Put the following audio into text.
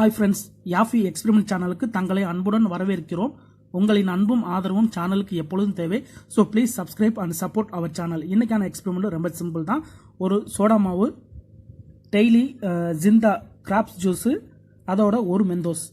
Hi friends, யாஃபி experiment சேனலுக்கு தங்களை அன்புடன் வரவேற்கிறோம். உங்களின் அன்பும் ஆதரவும் சேனலுக்கு எப்பொழுதும் தேவை. So please subscribe and support our channel. இன்னைக்கான எக்ஸ்பெரிமெண்ட் ரொம்ப சிம்பிள் தான். ஒரு சோடா மாவு, டெய்லி ஜிந்தா கிராப்ஸ் ஜூஸு, அதோட ஒரு மெந்தோஸ்